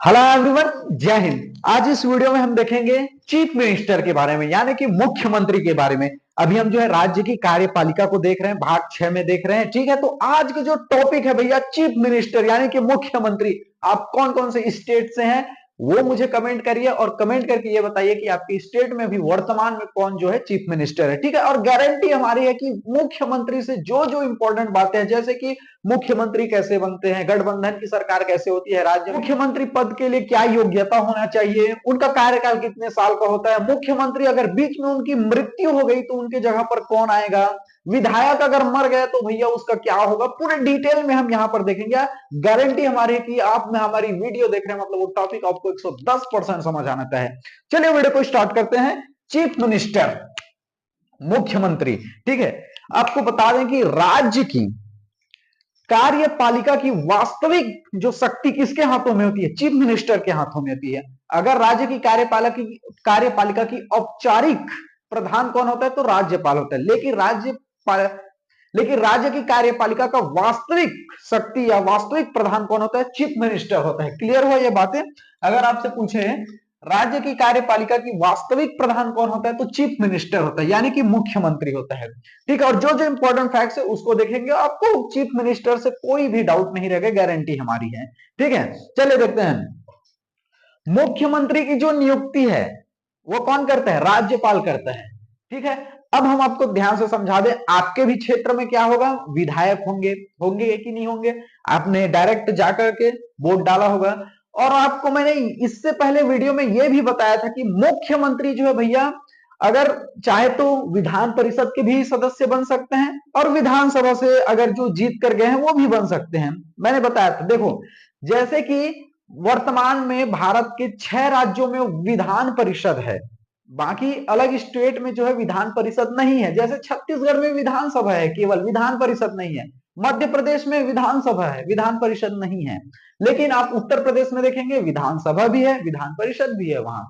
Hello everyone, जय हिंद। आज इस वीडियो में हम देखेंगे चीफ मिनिस्टर के बारे में, यानी कि मुख्यमंत्री के बारे में। अभी हम जो है राज्य की कार्यपालिका को देख रहे हैं, भाग 6 में देख रहे हैं। ठीक है, तो आज के जो टॉपिक है भैया, चीफ मिनिस्टर यानी कि मुख्यमंत्री। आप कौन कौन से स्टेट से हैं वो मुझे कमेंट करिए, और कमेंट करके ये बताइए कि आपके स्टेट में भी वर्तमान में कौन जो है चीफ मिनिस्टर है। ठीक है, और गारंटी हमारी है कि मुख्यमंत्री से जो जो इंपॉर्टेंट बातें हैं, जैसे कि मुख्यमंत्री कैसे बनते हैं, गठबंधन की सरकार कैसे होती है, राज्य मुख्यमंत्री पद के लिए क्या योग्यता होना चाहिए, उनका कार्यकाल कितने साल का होता है, मुख्यमंत्री अगर बीच में उनकी मृत्यु हो गई तो उनके जगह पर कौन आएगा, विधायक अगर मर गए तो भैया उसका क्या होगा, पूरे डिटेल में हम यहाँ पर देखेंगे। गारंटी हमारी है कि आप में हमारी वीडियो देख रहे हैं, मतलब वो टॉपिक आपको 110% समझ आना है। चलिए वीडियो को स्टार्ट करते हैं। चीफ मिनिस्टर, मुख्यमंत्री। ठीक है, आपको बता दें कि राज्य की कार्यपालिका की वास्तविक जो शक्ति किसके हाथों में होती है? चीफ मिनिस्टर के हाथों में होती है। अगर राज्य की कार्यपालिका की औपचारिक प्रधान कौन होता है? तो राज्यपाल होता है। लेकिन राज्य की कार्यपालिका का वास्तविक शक्ति या वास्तविक प्रधान कौन होता है? चीफ मिनिस्टर होता है। क्लियर हो ये बातें? अगर आपसे पूछे राज्य की कार्यपालिका की वास्तविक प्रधान कौन होता है, तो चीफ मिनिस्टर होता है, यानी कि मुख्यमंत्री होता है। ठीक है, और जो जो इंपॉर्टेंट फैक्ट्स है उसको देखेंगे, आपको चीफ मिनिस्टर से कोई भी डाउट नहीं रहेगा, गारंटी हमारी है। ठीक है, चलिए देखते हैं। मुख्यमंत्री की जो नियुक्ति है वो कौन करता है? राज्यपाल करता है। ठीक है, अब हम आपको ध्यान से समझा दें, आपके भी क्षेत्र में क्या होगा? विधायक होंगे, होंगे कि नहीं होंगे? आपने डायरेक्ट जाकर के वोट डाला होगा। और आपको मैंने इससे पहले वीडियो में यह भी बताया था कि मुख्यमंत्री जो है भैया, अगर चाहे तो विधान परिषद के भी सदस्य बन सकते हैं, और विधानसभा से अगर जो जीत कर गए हैं वो भी बन सकते हैं। मैंने बताया था, देखो जैसे कि वर्तमान में भारत के 6 राज्यों में विधान परिषद है, बाकी अलग स्टेट में जो है विधान परिषद नहीं है। जैसे छत्तीसगढ़ में विधानसभा है, केवल विधान परिषद नहीं है। मध्य प्रदेश में विधानसभा है, विधान परिषद नहीं है। लेकिन आप उत्तर प्रदेश में देखेंगे विधानसभा भी है, विधान परिषद भी है वहां।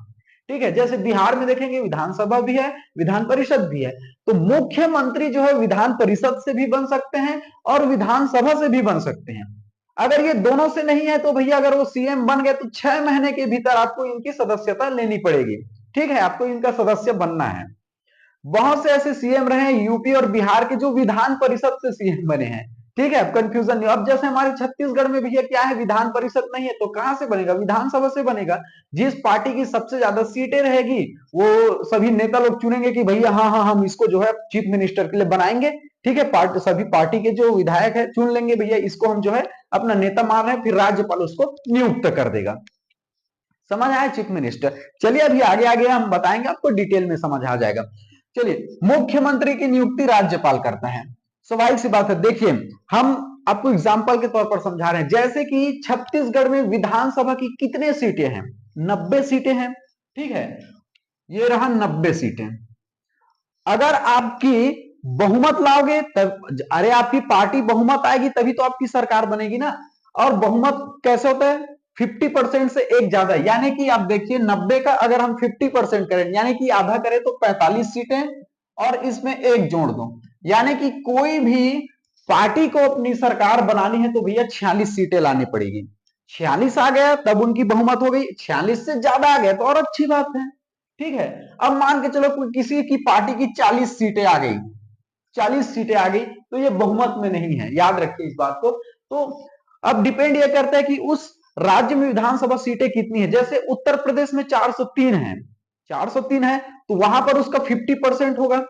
ठीक है, जैसे बिहार में देखेंगे विधानसभा भी है, विधान परिषद भी है। तो मुख्यमंत्री जो है विधान परिषद से भी बन सकते हैं और विधानसभा से भी बन सकते हैं। अगर ये दोनों से नहीं है तो भैया अगर वो सीएम बन गए तो 6 महीने के भीतर आपको इनकी सदस्यता लेनी पड़ेगी। ठीक है, आपको इनका सदस्य बनना है। बहुत से ऐसे सीएम रहे हैं यूपी और बिहार के जो विधान परिषद से सीएम बने हैं। ठीक है, अब कंफ्यूजन नहीं। अब जैसे हमारे छत्तीसगढ़ में भैया क्या है, विधान परिषद नहीं है, तो कहां से बनेगा? विधानसभा से बनेगा। जिस पार्टी की सबसे ज्यादा सीटें रहेगी वो सभी नेता लोग चुनेंगे कि भैया हाँ हाँ हम इसको जो है चीफ मिनिस्टर के लिए बनाएंगे। ठीक है, सभी पार्टी के जो विधायक है चुन लेंगे, भैया इसको हम जो है अपना नेता मान रहे हैं, फिर राज्यपाल उसको नियुक्त कर देगा। समझ आया चीफ मिनिस्टर? चलिए अभी आगे आगे हम बताएंगे, आपको डिटेल में समझ आ जाएगा। चलिए, मुख्यमंत्री की नियुक्ति राज्यपाल करता है। स्वाभाविक सी बात है। देखिए, हम आपको एग्जाम्पल के तौर पर समझा रहे हैं। जैसे कि छत्तीसगढ़ में विधानसभा की कितने सीटें हैं? 90 सीटें हैं। ठीक है, ये रहा 90 सीटें। अगर आपकी बहुमत लाओगे तब, अरे आपकी पार्टी बहुमत आएगी तभी तो आपकी सरकार बनेगी ना। और बहुमत कैसे होता है? 50% से एक ज्यादा, यानी कि आप देखिए 90 का अगर हम 50% करें, यानी कि आधा करें तो 45 सीटें, और इसमें एक जोड़ दो, यानी कि कोई भी पार्टी को अपनी सरकार बनानी है तो भैया 46 सीटें लानी पड़ेगी। 46 आ गया तब उनकी बहुमत हो गई, 46 से ज्यादा आ गया तो और अच्छी बात है। ठीक है, अब मान के चलो किसी की पार्टी की 40 सीटें आ गई, 40 सीटें आ गई तो ये बहुमत में नहीं है, याद रखिए इस बात को। तो अब डिपेंड ये करता है कि उस राज्य में विधानसभा सीटें कितनी है। जैसे उत्तर प्रदेश में 403 है, 403 है तो वहां पर उसका 50% होगा,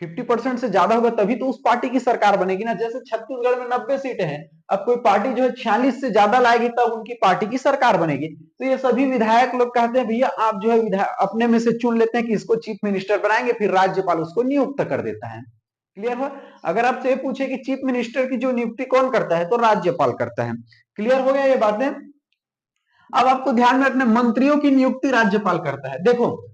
50% से ज्यादा होगा तभी तो उस पार्टी की सरकार बनेगी ना। जैसे छत्तीसगढ़ में 90 सीटें हैं, अब कोई पार्टी जो है 46 से ज्यादा लाएगी तब उनकी पार्टी की सरकार बनेगी। तो ये सभी विधायक लोग कहते हैं भैया आप जो है विधायक अपने में से चुन लेते हैं कि इसको चीफ मिनिस्टर बनाएंगे, फिर राज्यपाल उसको नियुक्त कर देता है। क्लियर हो? अगर आपसे ये पूछे कि चीफ मिनिस्टर की जो नियुक्ति कौन करता है, तो राज्यपाल करता है। क्लियर हो गया ये बातें? अब आपको ध्यान में रखना, मंत्रियों की नियुक्ति राज्यपाल करता है। देखो,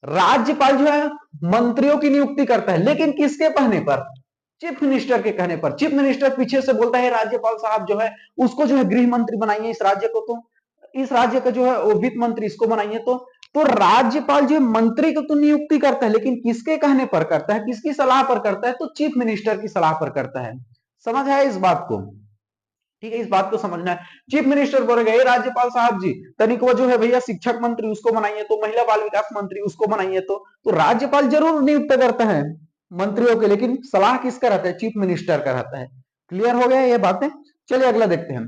राज्यपाल जो है मंत्रियों की नियुक्ति करता है, लेकिन किसके कहने पर? चीफ मिनिस्टर के कहने पर। चीफ मिनिस्टर पीछे से बोलता है राज्यपाल साहब जो है उसको जो है गृह मंत्री बनाइए, इस राज्य को, तो इस राज्य का जो है वित्त मंत्री इसको बनाइए। तो राज्यपाल जो मंत्री को तो नियुक्ति करता है, लेकिन किसके कहने पर करता है, किसकी सलाह पर करता है? तो चीफ मिनिस्टर की सलाह पर करता है। समझ है इस बात को? ठीक है, इस बात को समझना है। चीफ मिनिस्टर बोले गए राज्यपाल साहब जी तनिक वो जो है भैया शिक्षक मंत्री उसको बनाइए, तो महिला बाल विकास मंत्री उसको बनाइए, तो राज्यपाल जरूर नियुक्त करता है मंत्रियों के, लेकिन सलाह किसका रहता है? चीफ मिनिस्टर का रहता है। क्लियर हो गया ये बातें? चलिए अगला देखते हैं।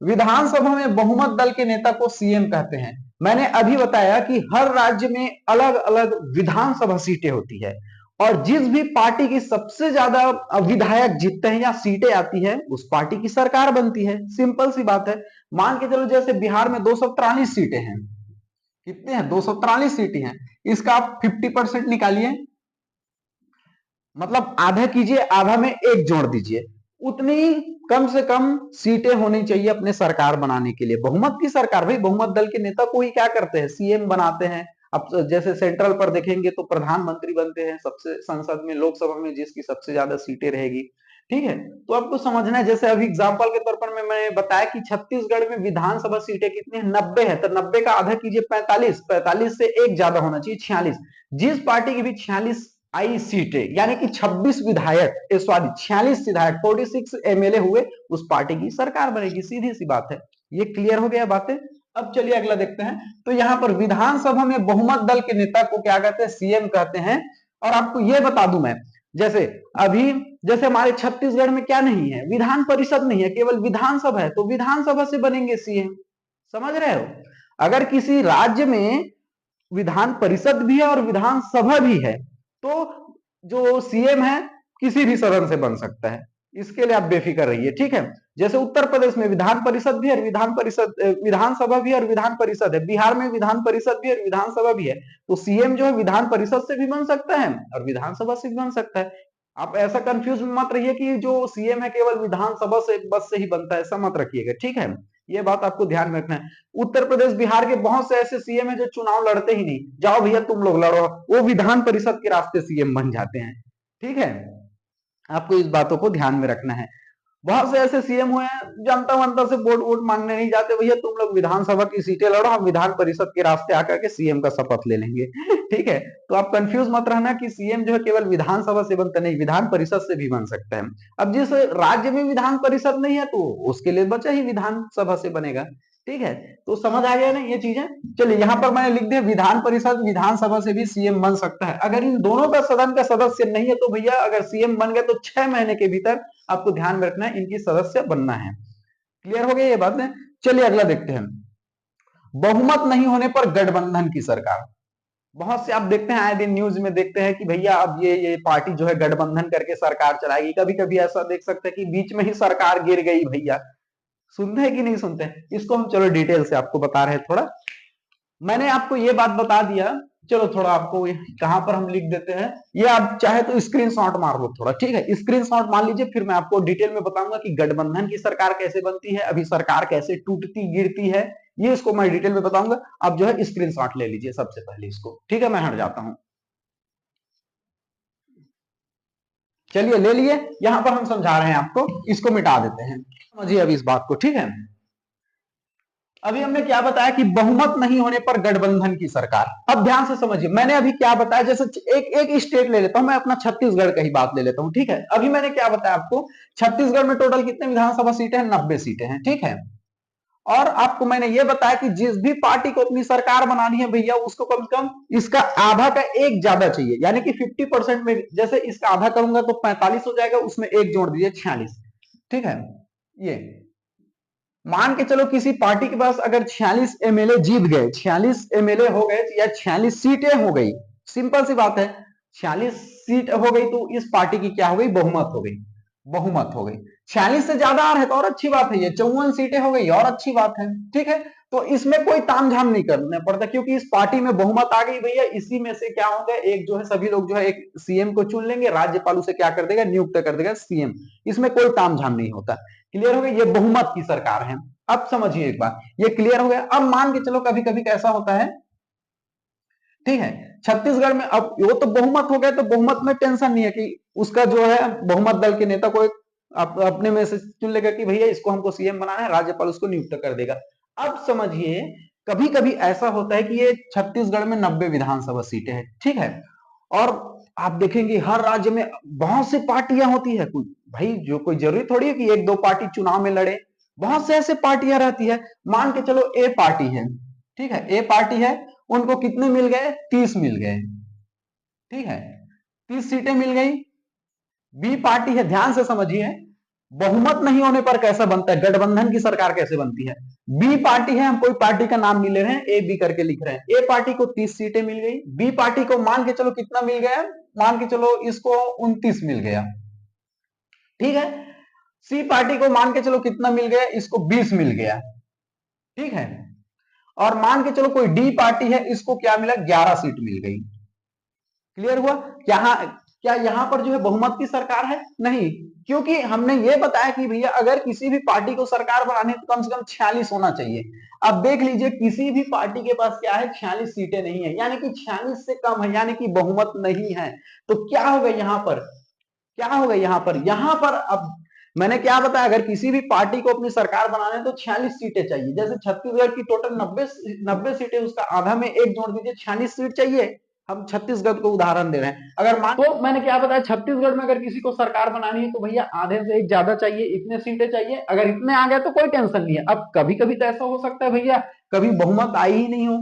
विधानसभा में बहुमत दल के नेता को सीएम कहते हैं। मैंने अभी बताया कि हर राज्य में अलग अलग विधानसभा सीटें होती है, और जिस भी पार्टी की सबसे ज्यादा विधायक जीतते हैं या सीटें आती है उस पार्टी की सरकार बनती है। सिंपल सी बात है। मान के चलो जैसे बिहार में 243 सीटें हैं, कितने हैं? 243 सीटें हैं। इसका आप 50% निकालिए, मतलब आधा कीजिए, आधा में एक जोड़ दीजिए, उतनी कम से कम सीटें होनी चाहिए अपने सरकार बनाने के लिए। बहुमत की सरकार, भाई बहुमत दल के नेता को ही क्या करते हैं? सीएम बनाते हैं। अब जैसे सेंट्रल पर देखेंगे तो प्रधानमंत्री बनते हैं सबसे, संसद में लोकसभा में जिसकी सबसे ज्यादा सीटें रहेगी। ठीक है, तो आपको समझना है। जैसे अभी एग्जाम्पल के तौर पर मैंने बताया कि छत्तीसगढ़ में विधानसभा सीटें कितनी है? 90 है, तो 90 का आधा कीजिए 45, 45 से एक ज्यादा होना चाहिए 46। जिस पार्टी की भी 46 आई सीटें यानी कि 26 विधायक, सॉरी 46 विधायक, 46 एमएलए हुए, उस पार्टी की सरकार बनेगी। सीधी सी बात है। ये क्लियर हो गया बातें? अब चलिए अगला देखते हैं। तो यहां पर विधानसभा में बहुमत दल के नेता को क्या कहते हैं? सीएम कहते हैं। और आपको यह बता दूं मैं, जैसे अभी जैसे हमारे छत्तीसगढ़ में क्या नहीं है? विधान परिषद नहीं है, केवल विधानसभा है, तो विधानसभा से बनेंगे सीएम। समझ रहे हो? अगर किसी राज्य में विधान परिषद भी है और विधानसभा भी है, तो जो सीएम है किसी भी सदन से बन सकता है। इसके लिए आप बेफिक्र रहिए। ठीक है, जैसे उत्तर प्रदेश में विधान परिषद भी है, विधानसभा भी है और विधान परिषद है। बिहार में विधान परिषद भी है, विधानसभा भी है, तो सीएम जो है विधान परिषद से भी बन सकता है और विधानसभा से भी बन सकता है। आप ऐसा कंफ्यूज मत रहिए कि जो सीएम है केवल विधानसभा से बस से ही बनता है, ऐसा मत रखिएगा। ठीक है, ये बात आपको ध्यान में रखना है। उत्तर प्रदेश बिहार के बहुत से ऐसे सीएम है जो चुनाव लड़ते ही नहीं, जाओ भैया तुम लोग लड़ो, वो विधान परिषद के रास्ते सीएम बन जाते हैं। ठीक है, आपको इस बातों को ध्यान में रखना है। बहुत से ऐसे सीएम हुए हैं जनता वंता से वोट वोट मांगने नहीं जाते, भैया तुम लोग विधानसभा की सीटें लड़ो, हम विधान परिषद के रास्ते आकर के सीएम का शपथ ले लेंगे। ठीक है, तो आप कंफ्यूज मत रहना कि सीएम जो है केवल विधानसभा से बनता नहीं, विधान परिषद से भी बन सकता है। अब जिस राज्य में विधान परिषद नहीं है तो उसके लिए बचा ही विधानसभा से बनेगा। ठीक है, तो समझ आ गया ना ये चीजें? चलिए यहां पर मैंने लिख दिया विधान परिषद विधानसभा से भी सीएम बन सकता है। अगर इन दोनों का सदन का सदस्य नहीं है तो भैया अगर सीएम बन गए तो 6 महीने के भीतर आपको ध्यान में रखना है इनकी सदस्य बनना है। क्लियर हो गया ये बात है? चलिए अगला देखते हैं। बहुमत नहीं होने पर गठबंधन की सरकार। बहुत से आप देखते हैं, आए दिन न्यूज में देखते हैं कि भैया अब ये पार्टी जो है गठबंधन करके सरकार चलाएगी। कभी कभी ऐसा देख सकते हैं कि बीच में ही सरकार गिर गई। भैया सुनते हैं कि नहीं सुनते हैं? इसको हम चलो डिटेल से आपको बता रहे हैं थोड़ा। मैंने आपको ये बात बता दिया, चलो थोड़ा आपको कहां पर हम लिख देते हैं, ये आप चाहे तो स्क्रीनशॉट मार लो थोड़ा। ठीक है, स्क्रीनशॉट मार लीजिए, फिर मैं आपको डिटेल में बताऊंगा कि गठबंधन की सरकार कैसे बनती है, अभी सरकार कैसे टूटती गिरती है, ये इसको मैं डिटेल में बताऊंगा। आप जो है स्क्रीनशॉट ले लीजिए सबसे पहले इसको। ठीक है, मैं हट जाता हूं। चलिए ले लिए, यहां पर हम समझा रहे हैं आपको, इसको मिटा देते हैं। समझिए अभी इस बात को। ठीक है, अभी हमने क्या बताया कि बहुमत नहीं होने पर गठबंधन की सरकार। अब ध्यान से समझिए मैंने अभी क्या बताया। जैसे एक एक स्टेट ले लेता हूं मैं, अपना छत्तीसगढ़ का ही बात ले लेता हूं। ठीक है, अभी मैंने क्या बताया आपको, छत्तीसगढ़ में टोटल कितने विधानसभा सीटें हैं? 90 सीटें हैं। ठीक है, और आपको मैंने ये बताया कि जिस भी पार्टी को अपनी सरकार बनानी है भैया उसको कम से कम इसका आधा का एक ज्यादा चाहिए, यानी कि 50% में। जैसे इसका आधा करूंगा तो 45 हो जाएगा, उसमें एक जोड़ दीजिए 46। ठीक है, ये मान के चलो किसी पार्टी के पास अगर 46 एमएलए जीत गए, 46 एमएलए हो गए या 46 सीटें हो गई, सिंपल सी बात है, 46 सीट हो गई तो इस पार्टी की क्या हो गई? बहुमत हो गई। बहुमत हो गई। 46 से ज्यादा आ रहे तो और अच्छी बात है, ये 54 सीटें हो गई और अच्छी बात है। ठीक है, तो इसमें कोई तामझाम नहीं करना पड़ता क्योंकि इस पार्टी में बहुमत आ गई भैया। इसी में से क्या होगा, एक जो है सभी लोग जो है एक सीएम को चुन लेंगे, राज्यपाल उसे क्या कर देगा? नियुक्त कर देगा सीएम। इसमें कोई तामझाम नहीं होता। क्लियर हो गया? ये बहुमत की सरकार है। अब समझिए एक बात, ये क्लियर हो गया। अब मान के चलो कभी कभी कैसा होता है, ठीक है, छत्तीसगढ़ में अब वो तो बहुमत हो गया, तो बहुमत में टेंशन नहीं है कि उसका जो है बहुमत दल के नेता को अपने में से चुन लेगा कि भैया इसको हमको सीएम बनाना है, राज्यपाल उसको नियुक्त कर देगा। अब समझिए कभी कभी ऐसा होता है कि ये छत्तीसगढ़ में 90 विधानसभा सीटें हैं। ठीक है, और आप देखेंगे हर राज्य में बहुत सी पार्टियां होती है। कोई भाई जो कोई जरूरी थोड़ी है कि एक दो पार्टी चुनाव में लड़े, बहुत से ऐसे पार्टियां रहती है, मान के चलो ए पार्टी है, ठीक है, ए पार्टी है, उनको कितने मिल गए, 30 मिल गए, ठीक है, 30 सीटें मिल गई। बी पार्टी है, ध्यान से समझिए, बहुमत नहीं होने पर कैसा बनता है, गठबंधन की सरकार कैसे बनती है। बी पार्टी है, हम कोई पार्टी का नाम नहीं ले रहे हैं, ए बी करके लिख रहे हैं। ए पार्टी को 30 सीटें मिल गई, बी पार्टी को मान के चलो कितना मिल गया, मान के चलो इसको 29 मिल गया, ठीक है। सी पार्टी को मान के चलो कितना मिल गया, इसको 20 मिल गया, ठीक है। और मान के चलो कोई डी पार्टी है, इसको क्या मिला, 11 सीट मिल गई। क्लियर हुआ। क्या यहां पर जो है बहुमत की सरकार है, नहीं, क्योंकि हमने ये बताया कि भैया अगर किसी भी पार्टी को सरकार बनानी है तो कम से कम 46 होना चाहिए। अब देख लीजिए किसी भी पार्टी के पास क्या है, 46 सीटें नहीं है, यानी कि 46 से कम है, यानी कि बहुमत नहीं है। तो क्या होगा यहां पर, क्या होगा यहां पर अब मैंने क्या बताया, अगर किसी भी पार्टी को अपनी सरकार बनाना है तो 46 सीटें चाहिए। जैसे छत्तीसगढ़ की टोटल 90 सीटें, उसका आधा में एक जोड़ दीजिए, 46 सीट चाहिए। हम छत्तीसगढ़ को उदाहरण दे रहे हैं। अगर मान तो मैंने क्या बताया, छत्तीसगढ़ में अगर किसी को सरकार बनानी है तो भैया आधे से एक ज्यादा चाहिए, इतने सीटें चाहिए। अगर इतने आ गए तो कोई टेंशन नहीं है। अब कभी कभी तो ऐसा हो सकता है भैया कभी बहुमत आई ही नहीं हो,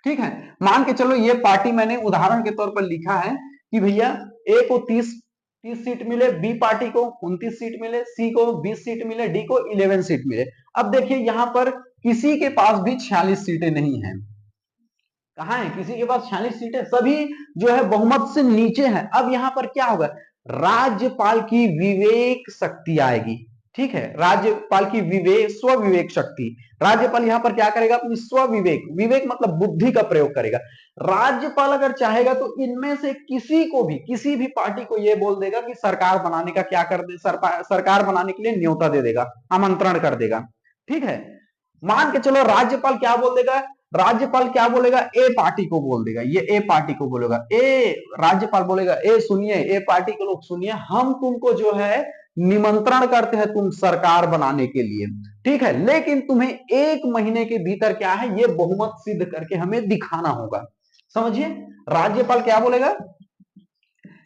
ठीक है। मान के चलो ये पार्टी मैंने उदाहरण के तौर पर लिखा है कि भैया ए को 30 सीट मिले, बी पार्टी को 29 सीट मिले, सी को 20 सीट मिले, डी को 11 सीट मिले। अब देखिए यहां पर किसी के पास भी 46 सीटें नहीं है। कहां है, किसी के पास 46 सीटें, सभी जो है बहुमत से नीचे है। अब यहां पर क्या होगा, राज्यपाल की विवेक शक्ति आएगी, ठीक है, राज्यपाल की स्व विवेक शक्ति। राज्यपाल यहां पर क्या करेगा, अपनी स्व विवेक, विवेक मतलब बुद्धि का प्रयोग करेगा। राज्यपाल अगर चाहेगा तो इनमें से किसी को भी, किसी भी पार्टी को यह बोल देगा कि सरकार बनाने का क्या कर दे, सरकार बनाने के लिए न्योता दे देगा, आमंत्रण कर देगा, ठीक है। मान के चलो राज्यपाल क्या बोल देगा, राज्यपाल क्या बोलेगा, ए पार्टी को बोल देगा, ये ए पार्टी को बोलेगा, ए राज्यपाल बोलेगा, ए सुनिए, ए पार्टी के लोग सुनिए, हम तुमको जो है निमंत्रण करते हैं तुम सरकार बनाने के लिए, ठीक है, लेकिन तुम्हें 1 महीने के भीतर क्या है, ये बहुमत सिद्ध करके हमें दिखाना होगा। समझिए, राज्यपाल क्या बोलेगा,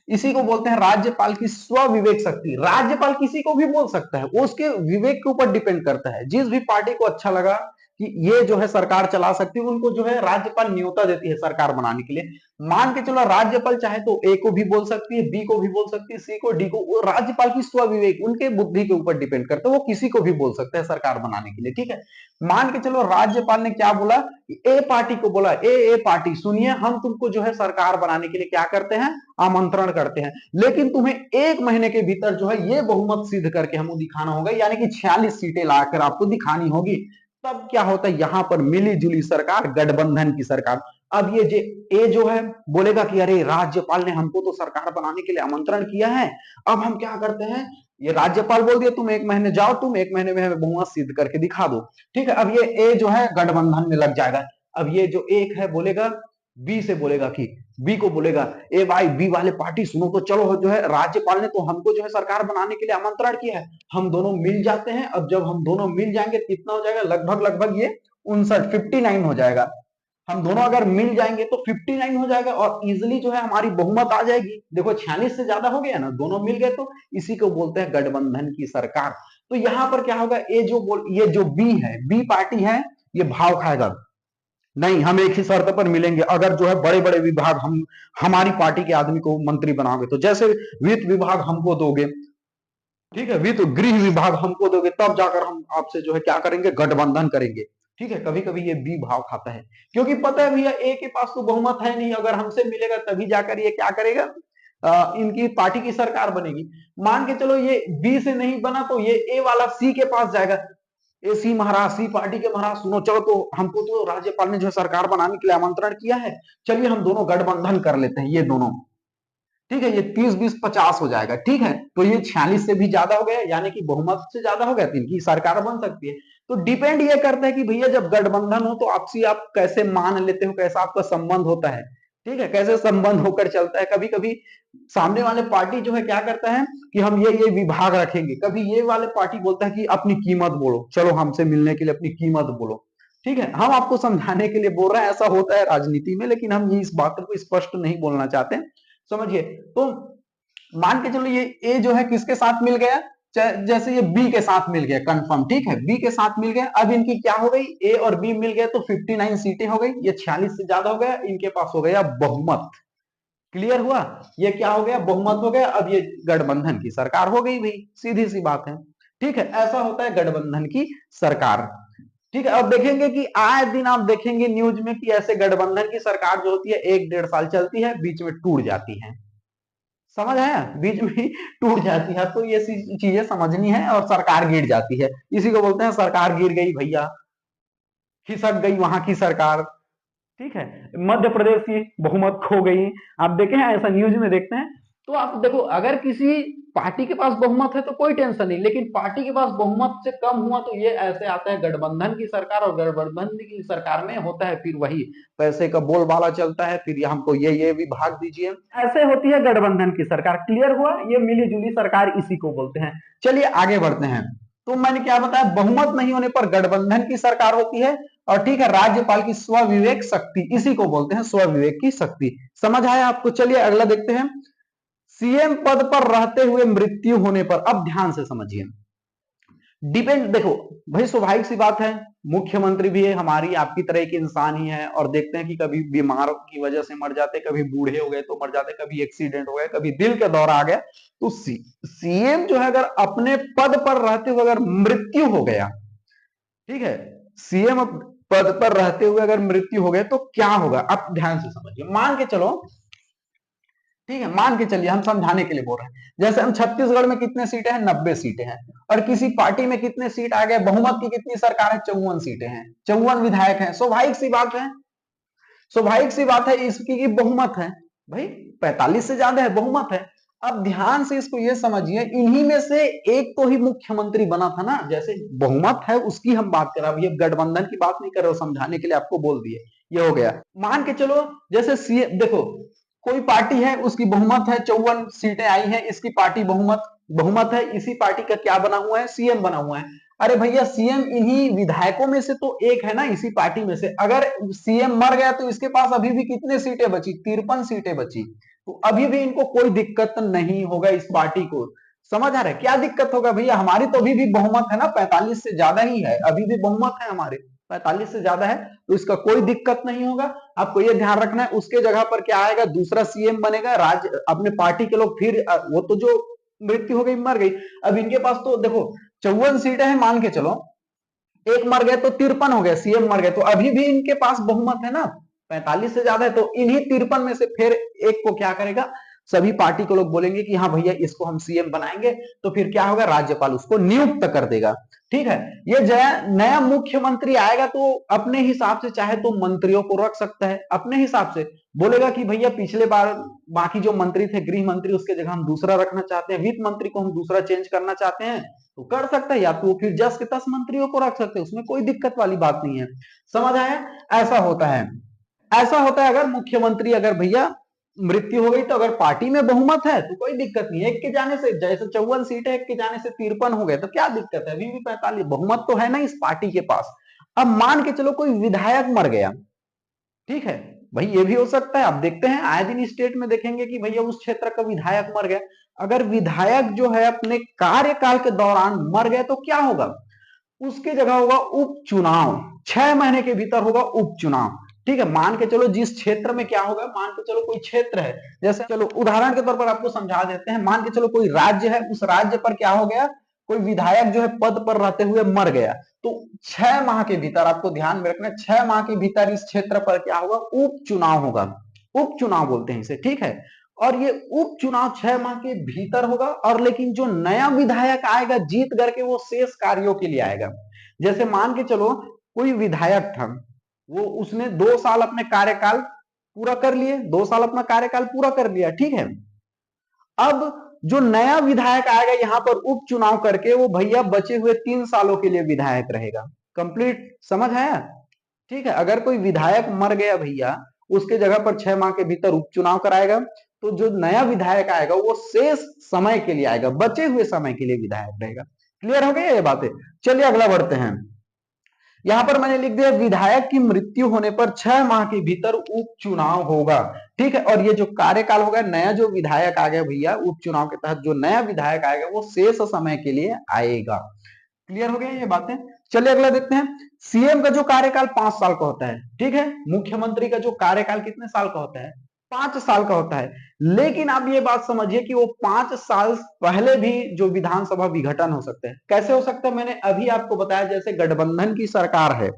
इसी को बोलते हैं राज्यपाल की स्व विवेक शक्ति। राज्यपाल किसी को भी बोल सकता है, वो उसके विवेक के ऊपर डिपेंड करता है। जिस भी पार्टी को अच्छा लगा कि ये जो है सरकार चला सकती है, उनको जो है राज्यपाल न्योता देती है सरकार बनाने के लिए। मान के चलो राज्यपाल चाहे तो ए को भी बोल सकती है, बी को भी बोल सकती है, सी को, डी को, वो राज्यपाल की स्व विवेक, उनके बुद्धि के ऊपर डिपेंड करता है, वो किसी को भी बोल सकते हैं सरकार बनाने के लिए, ठीक है। मान के चलो राज्यपाल ने क्या बोला, ए पार्टी को बोला, ए पार्टी सुनिए, हम तुमको जो है सरकार बनाने के लिए क्या करते हैं, आमंत्रण करते हैं, लेकिन तुम्हें 1 महीने के भीतर जो है ये बहुमत सिद्ध करके हमें दिखाना होगा, यानी कि 46 सीटें लाकर आपको दिखानी होगी। तब क्या होता है, यहां पर मिली जुली सरकार, गठबंधन की सरकार। अब ये जो है बोलेगा कि अरे राज्यपाल ने हमको तो सरकार बनाने के लिए आमंत्रण किया है, अब हम क्या करते हैं, ये राज्यपाल बोल दिया तुम 1 महीने जाओ, तुम 1 महीने में हमें बहुमत सिद्ध करके दिखा दो, ठीक है। अब ये ए जो है गठबंधन में लग जाएगा। अब ये जो एक है बोलेगा, बी से बोलेगा कि, बी को बोलेगा, ए भाई बी वाले पार्टी सुनो तो चलो, जो है राज्यपाल ने तो हमको जो है सरकार बनाने के लिए आमंत्रण किया है, हम दोनों मिल जाते हैं। अब जब हम दोनों मिल जाएंगे कितना हो जाएगा, लगभग लगभग ये 59 हो जाएगा। हम दोनों अगर मिल जाएंगे तो 59 हो जाएगा और इजिली जो है हमारी बहुमत आ जाएगी। देखो 46 से ज्यादा हो गया ना, दोनों मिल गए, तो इसी को बोलते हैं गठबंधन की सरकार। तो यहां पर क्या होगा, ये जो बी है, बी पार्टी है, ये भाव खाएगा, नहीं हम एक ही शर्त पर मिलेंगे, अगर जो है बड़े बड़े विभाग हम हमारी पार्टी के आदमी को मंत्री बनाओगे तो, जैसे वित्त विभाग हमको दोगे, ठीक है, वित्त गृह विभाग हमको दोगे, तब जाकर हम आपसे जो है क्या करेंगे, गठबंधन करेंगे, ठीक है। कभी कभी ये बी भाव खाता है, क्योंकि पता है भैया ए के पास तो बहुमत है नहीं, अगर हमसे मिलेगा तभी जाकर ये क्या करेगा, इनकी पार्टी की सरकार बनेगी। मान के चलो ये बी से नहीं बना तो ये ए वाला सी के पास जाएगा, ए सी महाराज, सी पार्टी के महाराज सुनो, चलो तो हमको तो राज्यपाल ने जो है सरकार बनाने के लिए आमंत्रण किया है, चलिए हम दोनों गठबंधन कर लेते हैं, ये दोनों, ठीक है, ये 30-20-50 हो जाएगा, ठीक है। तो ये 46 से भी ज्यादा हो गया, यानी कि बहुमत से ज्यादा हो गया, तो इनकी सरकार बन सकती है। तो डिपेंड ये करता है कि भैया जब गठबंधन हो तो आपसी आप कैसे मान लेते हो, कैसा आपका संबंध होता है, ठीक है, कैसे संबंध होकर चलता है। कभी कभी सामने वाले पार्टी जो है क्या करता है कि हम ये विभाग रखेंगे, कभी ये वाले पार्टी बोलता है कि अपनी कीमत बोलो, चलो हमसे मिलने के लिए अपनी कीमत बोलो, ठीक है। हम आपको समझाने के लिए बोल रहे हैं, ऐसा होता है राजनीति में, लेकिन हम ये इस बात को स्पष्ट नहीं बोलना चाहते, समझिए। तो मान के चलो ये ए जो है किसके साथ मिल गया, जैसे ये बी के साथ मिल गया कंफर्म, ठीक है, बी के साथ मिल गया। अब इनकी क्या हो गई, ए और बी मिल गए तो 59 सीटें हो गई, ये 46 से ज्यादा हो गया, इनके पास हो गया बहुमत। क्लियर हुआ, ये क्या हो गया, बहुमत हो गया। अब ये गठबंधन की सरकार हो गई भाई, सीधी सी बात है। ठीक है, ऐसा होता है गठबंधन की सरकार। ठीक है, अब देखेंगे कि आए दिन आप देखेंगे न्यूज में कि ऐसे गठबंधन की सरकार जो होती है 1-1.5 साल चलती है, बीच में टूट जाती है। समझ आया, बीच में ही टूट जाती है, तो ये चीजें समझनी है, और सरकार गिर जाती है, इसी को बोलते हैं सरकार गिर गई भैया, खिसक गई वहां की सरकार। ठीक है, मध्य प्रदेश की बहुमत खो गई, आप देखें ऐसा न्यूज में देखते हैं। तो आप देखो, अगर किसी पार्टी के पास बहुमत है तो कोई टेंशन नहीं, लेकिन पार्टी के पास बहुमत से कम हुआ तो ये ऐसे आता है गठबंधन की सरकार, और गठबंधन की सरकार में होता है फिर वही पैसे का बोलबाला चलता है, फिर हमको ये विभाग दीजिए, ऐसे होती है गठबंधन की सरकार। क्लियर हुआ, ये मिली जुली सरकार इसी को बोलते हैं। चलिए आगे बढ़ते हैं। तो मैंने क्या बताया, बहुमत नहीं होने पर गठबंधन की सरकार होती है, और ठीक है, राज्यपाल की स्वविवेक शक्ति, इसी को बोलते हैं स्वविवेक की शक्ति। समझ आया आपको, चलिए अगला देखते हैं। सीएम पद पर रहते हुए मृत्यु होने पर, अब ध्यान से समझिए, डिपेंड, देखो भाई स्वाभाविक सी बात है, मुख्यमंत्री भी है हमारी आपकी तरह के इंसान ही है, और देखते हैं कि कभी बीमार की वजह से मर जाते, कभी बूढ़े हो गए तो मर जाते, कभी एक्सीडेंट हो गया, कभी दिल का दौरा आ गया, तो सीएम जो है अगर अपने पद पर रहते हुए अगर मृत्यु हो गया, ठीक है, सीएम पद पर रहते हुए अगर मृत्यु हो गया तो क्या होगा, आप ध्यान से समझिए। मान के चलो, ठीक है, मान के चलिए, हम समझाने के लिए बोल रहे हैं, जैसे हम छत्तीसगढ़ में कितने सीटें हैं, 90 सीटें हैं, और किसी पार्टी में कितने सीट आ गए, बहुमत की कितनी सरकार है, 54 सीटें हैं, 54 विधायक हैं, स्वाभाविक सी बात है, स्वाभाविक सी बात है इसकी की बहुमत है भाई, 45 से ज्यादा है, बहुमत है। अब ध्यान से इसको ये समझिए, इन्हीं में से एक तो ही मुख्यमंत्री बना था ना, जैसे बहुमत है उसकी हम बात कर रहे हैं, अब ये गठबंधन की बात नहीं कर रहे, समझाने के लिए आपको बोल दिए, ये हो गया। मान के चलो, जैसे सीएम देखो, कोई पार्टी है उसकी बहुमत है, 54 सीटें आई हैं, इसकी पार्टी बहुमत बहुमत है, इसी पार्टी का क्या बना हुआ है, सीएम बना हुआ है। अरे भैया, सीएम इन्हीं विधायकों में से तो एक है ना, इसी पार्टी में से, अगर सीएम मर गया तो इसके पास अभी भी कितने सीटें बची, 53 सीटें बची, तो अभी भी इनको कोई दिक्कत नहीं होगा इस पार्टी को। समझ आ रहा है, क्या दिक्कत होगा भैया, हमारी तो अभी भी बहुमत है ना, 45 से ज्यादा ही है, अभी भी बहुमत है हमारे, 45 से ज्यादा है, तो इसका कोई दिक्कत नहीं होगा। आपको ये ध्यान रखना है, उसके जगह पर क्या आएगा, दूसरा सीएम बनेगा, राज्य अपने पार्टी के लोग, फिर वो तो जो मृत्यु हो गई मर गई, अब इनके पास तो देखो 54 सीटें हैं, मान के चलो एक मर गए तो 53 हो गए, सीएम मर गए तो अभी भी इनके पास बहुमत है ना, 45 से ज्यादा है, तो इन्हीं 53 में से फिर एक को क्या करेगा, सभी पार्टी के लोग बोलेंगे कि हाँ भैया इसको हम सीएम बनाएंगे, तो फिर क्या होगा, राज्यपाल उसको नियुक्त कर देगा। ठीक है, ये नया मुख्यमंत्री आएगा तो अपने हिसाब से चाहे तो मंत्रियों को रख सकता है, अपने हिसाब से बोलेगा कि भैया पिछले बार बाकी जो मंत्री थे, गृह मंत्री, उसके जगह हम दूसरा रखना चाहते हैं, वित्त मंत्री को हम दूसरा चेंज करना चाहते हैं, तो कर सकता है, या तो फिर 10 के 10 मंत्रियों को रख सकते हैं, उसमें कोई दिक्कत वाली बात नहीं है। समझ आया, ऐसा होता है, ऐसा होता है अगर मुख्यमंत्री अगर भैया मृत्यु हो गई, तो अगर पार्टी में बहुमत है तो कोई दिक्कत नहीं है, एक के जाने से, जैसे 54 सीट है, एक के जाने से 53 हो गए तो क्या दिक्कत है, अभी भी 45 बहुमत तो है ना इस पार्टी के पास। अब मान के चलो कोई विधायक मर गया, ठीक है भाई, ये भी हो सकता है, आप देखते हैं आए दिन स्टेट में देखेंगे कि भैया उस क्षेत्र का विधायक मर गया, अगर विधायक जो है अपने कार्यकाल के दौरान मर गए तो क्या होगा, उसके जगह होगा उपचुनाव, 6 महीने के भीतर होगा उपचुनाव। ठीक है, मान के चलो जिस क्षेत्र में क्या होगा, मान के चलो कोई क्षेत्र है, जैसे चलो उदाहरण के तौर पर आपको समझा देते हैं, मान के चलो कोई राज्य है, उस राज्य पर क्या हो गया, कोई विधायक जो है पद पर रहते हुए मर गया, तो 6 माह के भीतर, आपको ध्यान में रखना, 6 माह के भीतर इस क्षेत्र पर क्या होगा, उपचुनाव होगा, उपचुनाव बोलते हैं इसे। ठीक है, और ये उपचुनाव 6 माह के भीतर होगा, और लेकिन जो नया विधायक आएगा जीत करके वो शेष कार्यों के लिए आएगा। जैसे मान के चलो कोई विधायक था, वो उसने 2 साल अपने कार्यकाल पूरा कर लिए, 2 साल अपना कार्यकाल पूरा कर लिया, ठीक है, अब जो नया विधायक आएगा यहां पर उपचुनाव करके, वो भैया बचे हुए 3 सालों के लिए विधायक रहेगा, कंप्लीट। समझ आया, ठीक है, अगर कोई विधायक मर गया भैया, उसके जगह पर 6 माह के भीतर उपचुनाव कराएगा, तो जो नया विधायक आएगा वो शेष समय के लिए आएगा, बचे हुए समय के लिए विधायक रहेगा। क्लियर हो गया ये बातें, चलिए अगला बढ़ते हैं। यहां पर मैंने लिख दिया विधायक की मृत्यु होने पर 6 माह के भीतर उपचुनाव होगा। ठीक है, और ये जो कार्यकाल होगा, नया जो विधायक आ गया भैया उपचुनाव के तहत, जो नया विधायक आएगा वो शेष समय के लिए आएगा। क्लियर हो गया ये बातें। चलिए अगला देखते हैं। सीएम का जो कार्यकाल 5 साल का होता है, ठीक है, मुख्यमंत्री का जो कार्यकाल कितने साल का होता है, 5 साल का होता है। लेकिन आप ये बात समझिए कि वो 5 साल पहले भी जो विधानसभा विघटन हो सकते हैं। कैसे हो सकता है, मैंने अभी आपको बताया, जैसे गठबंधन की सरकार है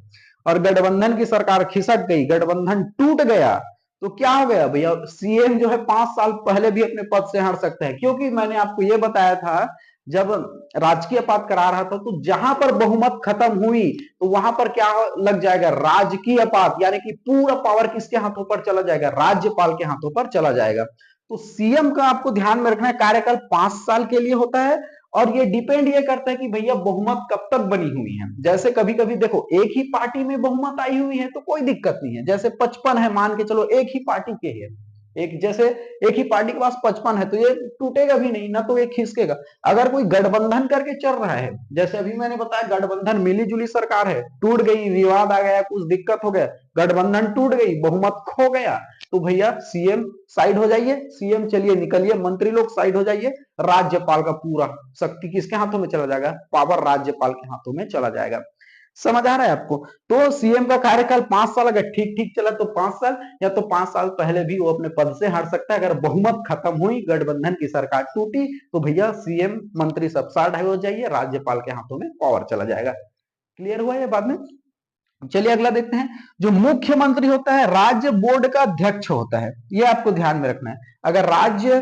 और गठबंधन की सरकार खिसक गई, गठबंधन टूट गया, तो क्या हो गया भैया, सीएम जो है 5 साल पहले भी अपने पद से हट सकता है। क्योंकि मैंने आपको यह बताया था, जब राजकीय पात करा रहा था, तो जहां पर बहुमत खत्म हुई तो वहां पर क्या लग जाएगा, राजकीय पात, यानी कि पूरा पावर किसके हाथों पर चला जाएगा, राज्यपाल के हाथों पर चला जाएगा। तो सीएम का आपको ध्यान में रखना है, कार्यकाल 5 साल के लिए होता है। और ये डिपेंड ये करता है कि भैया बहुमत कब तक बनी हुई है। जैसे कभी कभी देखो एक ही पार्टी में बहुमत आई हुई है तो कोई दिक्कत नहीं है, जैसे 55 है, मान के चलो एक ही पार्टी के है, एक जैसे एक ही पार्टी के पास 55 है, तो ये टूटेगा भी नहीं ना, तो ये खिसकेगा। अगर कोई गठबंधन करके चल रहा है, जैसे अभी मैंने बताया गठबंधन मिली जुली सरकार है, टूट गई, विवाद आ गया, कुछ दिक्कत हो गया, गठबंधन टूट गई, बहुमत खो गया, तो भैया सीएम साइड हो जाइए, सीएम चलिए निकलिए, मंत्री लोग साइड हो जाइए, राज्यपाल का पूरा शक्ति किसके हाथों में चला जाएगा, पावर राज्यपाल के हाथों में चला जाएगा। समझ आ रहा है आपको। तो सीएम का कार्यकाल 5 साल, अगर ठीक ठीक चला तो 5 साल, या तो 5 साल पहले भी वो अपने पद से हट सकता है। अगर बहुमत खत्म हुई, गठबंधन की सरकार टूटी, तो भैया सीएम मंत्री सब साइड हो जाइए, राज्यपाल के हाथों में पावर चला जाएगा। क्लियर हुआ ये बाद में। चलिए अगला देखते हैं। जो मुख्यमंत्री होता है राज्य बोर्ड का अध्यक्ष होता है, ये आपको ध्यान में रखना है। अगर राज्य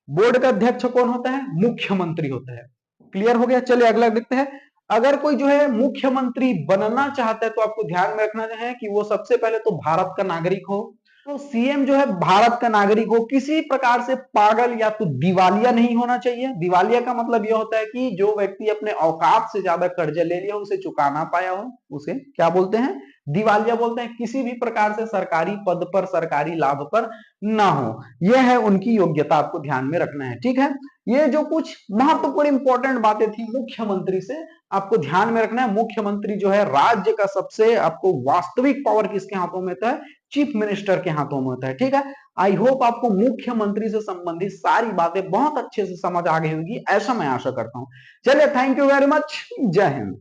बोर्ड का अध्यक्ष कौन होता है, मुख्यमंत्री होता है। क्लियर हो गया। चलिए अगला देखते हैं। अगर कोई जो है मुख्यमंत्री बनना चाहता है तो आपको ध्यान में रखना है कि वो सबसे पहले तो भारत का नागरिक हो। तो सीएम जो है भारत का नागरिक हो, किसी प्रकार से पागल या तो दिवालिया नहीं होना चाहिए। दिवालिया का मतलब यह होता है कि जो व्यक्ति अपने औकात से ज्यादा कर्जा ले लिया, उसे चुका ना पाया हो, उसे क्या बोलते हैं, दिवालिया बोलते हैं। किसी भी प्रकार से सरकारी पद पर, सरकारी लाभ पर ना हो, यह है उनकी योग्यता, आपको ध्यान में रखना है। ठीक है, ये जो कुछ महत्वपूर्ण इंपॉर्टेंट बातें थी मुख्यमंत्री से, आपको ध्यान में रखना है। मुख्यमंत्री जो है राज्य का सबसे, आपको वास्तविक पावर किसके हाथों में होता है, चीफ मिनिस्टर के हाथों में होता है। ठीक है, आई होप आपको मुख्यमंत्री से संबंधित सारी बातें बहुत अच्छे से समझ आ गई होगी, ऐसा मैं आशा करता हूं। चलिए, थैंक यू वेरी मच, जय हिंद।